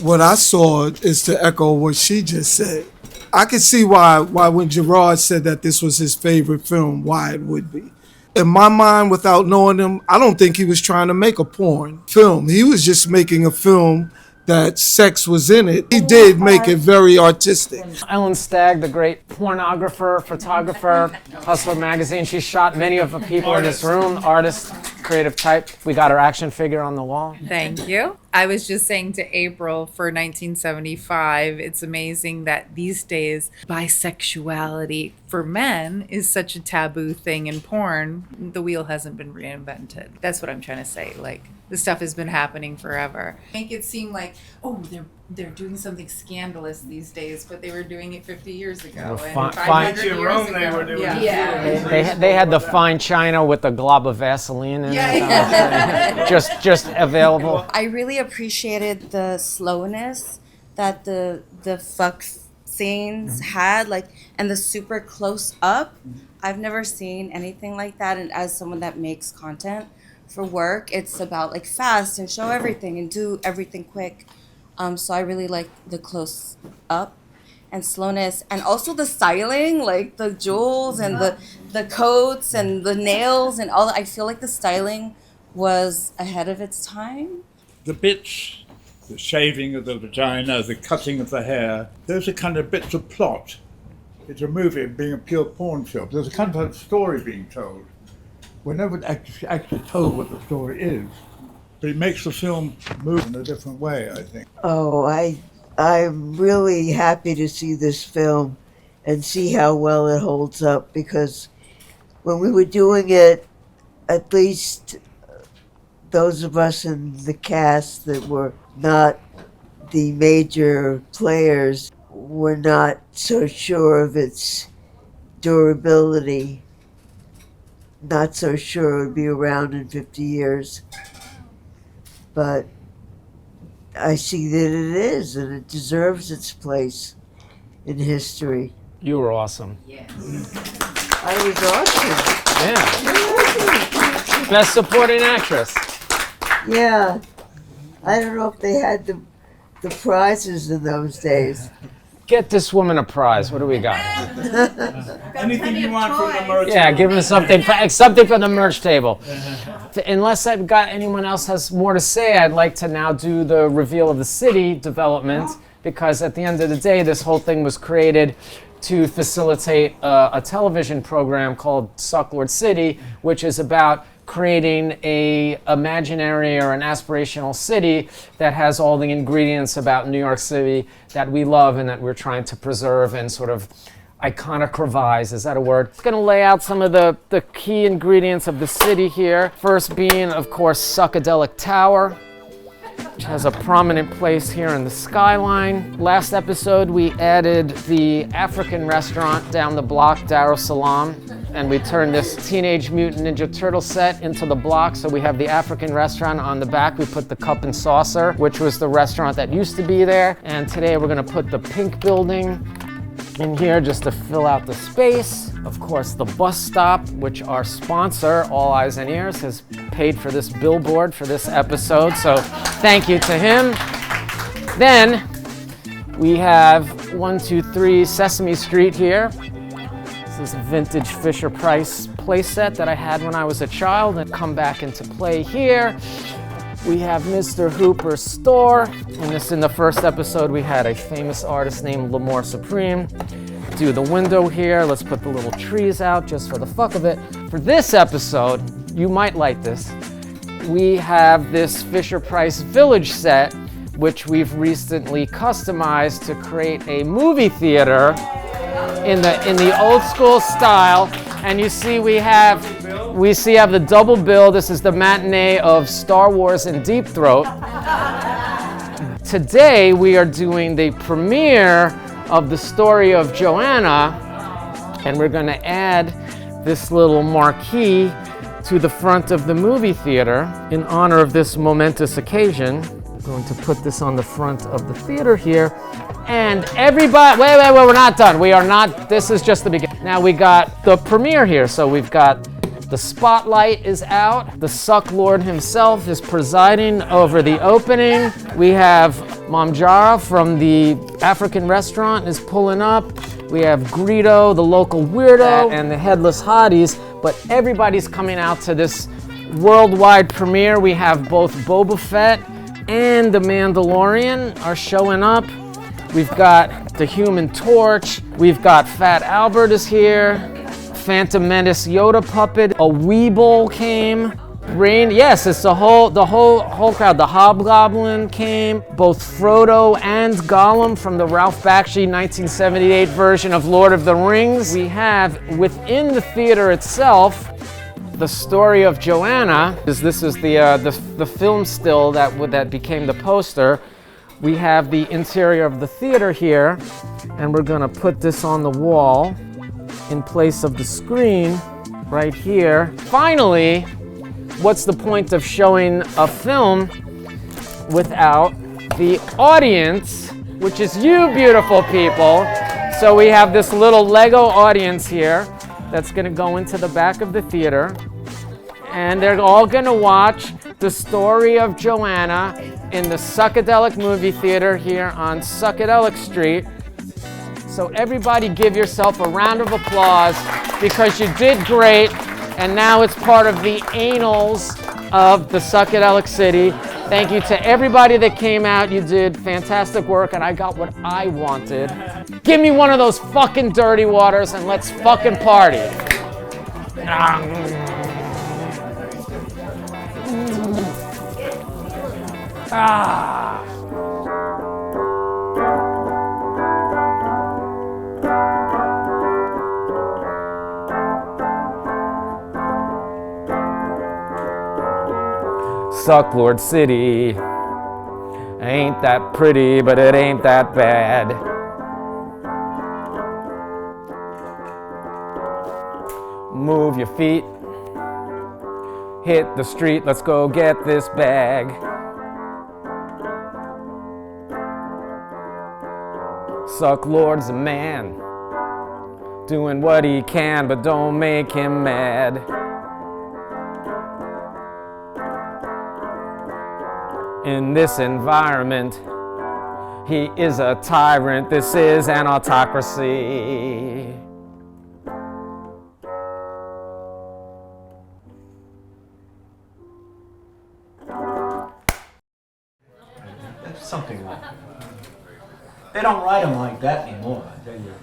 What I saw is to echo what she just said. I could see why when Gerard said that this was his favorite film, why it would be. In my mind, without knowing him, I don't think he was trying to make a porn film. He was just making a film that sex was in it. He did make it very artistic. Ellen Stagg, the great pornographer, photographer, Hustler magazine. She shot many of the people in this room, artist, creative type. We got her action figure on the wall. Thank you. I was just saying to April for 1975, it's amazing that these days bisexuality for men is such a taboo thing in porn. The wheel hasn't been reinvented. That's what I'm trying to say. Like, this stuff has been happening forever. Make it seem like, oh, they're doing something scandalous these days, but they were doing it 50 years ago. And 500 years ago. They had the fine china with the glob of Vaseline in it. Just available. I really appreciated the slowness that the fuck scenes had, and the super close up. I've never seen anything like that, and as someone that makes content for work, it's about fast and show everything and do everything quick. So I really like the close up, and slowness, and also the styling, like the jewels and the coats and the nails and all that. I feel like the styling was ahead of its time. The bits, the shaving of the vagina, the cutting of the hair, those are kind of bits of plot. It's a movie being a pure porn film. There's a kind of a story being told. We're never actually told what the story is, but it makes the film move in a different way, I think. Oh, I'm really happy to see this film and see how well it holds up, because when we were doing it, at least those of us in the cast that were not the major players were not so sure of its durability, not so sure it would be around in 50 years. But I see that it is, and it deserves its place in history. You were awesome. Yes. I was awesome. Yeah. Best supporting actress. Yeah. I don't know if they had the prizes in those days. Get this woman a prize. What do we got? Anything you want from the merch. Yeah, give us something from the merch table. Unless I've got anyone else has more to say, I'd like to now do the reveal of the city development, because at the end of the day, this whole thing was created to facilitate a television program called Sucklord City, which is about creating a imaginary or an aspirational city that has all the ingredients about New York City that we love and that we're trying to preserve and sort of iconographize. Is that a word? I'm gonna lay out some of the key ingredients of the city here. First being, of course, Suckadelic Tower, which has a prominent place here in the skyline. Last episode, we added the African restaurant down the block, Darussalam, and we turned this Teenage Mutant Ninja Turtle set into the block, so we have the African restaurant on the back. We put the Cup and Saucer, which was the restaurant that used to be there, and today we're gonna put the Pink Building in here just to fill out the space. Of course, the bus stop, which our sponsor, All Eyes and Ears, has paid for this billboard for this episode, so thank you to him. Then we have 123 Sesame Street here. This is a vintage Fisher-Price playset that I had when I was a child and come back into play here. We have Mr. Hooper's store, and this in the first episode we had a famous artist named L'Amour Supreme do the window here. Let's put the little trees out just for the fuck of it. For this episode, you might like this. We have this Fisher-Price Village set, which we've recently customized to create a movie theater in the old school style. And you see we have the double bill. This is the matinee of Star Wars and Deep Throat. Today we are doing the premiere of the Story of Joanna, and we're going to add this little marquee to the front of the movie theater in honor of this momentous occasion. I'm going to put this on the front of the theater here. And everybody, wait, we're not done. We are not, this is just the beginning. Now we got the premiere here. So we've got the spotlight is out. The Sucklord himself is presiding over the opening. We have Mamjara from the African restaurant is pulling up. We have Greedo, the local weirdo, and the Headless Hotties. But everybody's coming out to this worldwide premiere. We have both Boba Fett and the Mandalorian are showing up. We've got the Human Torch. We've got Fat Albert is here. Phantom Menace Yoda puppet. A Weeble came. Rain, yes, it's the whole crowd. The Hobgoblin came. Both Frodo and Gollum from the Ralph Bakshi 1978 version of Lord of the Rings. We have within the theater itself the Story of Joanna. This is the film still that became the poster. We have the interior of the theater here, and we're gonna put this on the wall in place of the screen right here. Finally, what's the point of showing a film without the audience, which is you beautiful people. So we have this little Lego audience here that's gonna go into the back of the theater, and they're all gonna watch the Story of Joanna in the Suckadelic movie theater here on Suckadelic Street. So everybody give yourself a round of applause because you did great, and now it's part of the annals of the Suckadelic City. Thank you to everybody that came out. You did fantastic work, and I got what I wanted. Give me one of those fucking dirty waters, and let's fucking party. Ah. Sucklord City ain't that pretty, but it ain't that bad. Move your feet, hit the street, let's go get this bag. Sucklord's a man, doing what he can, but don't make him mad. In this environment, he is a tyrant. This is an autocracy. Something like that. They don't write them like that anymore, I tell you.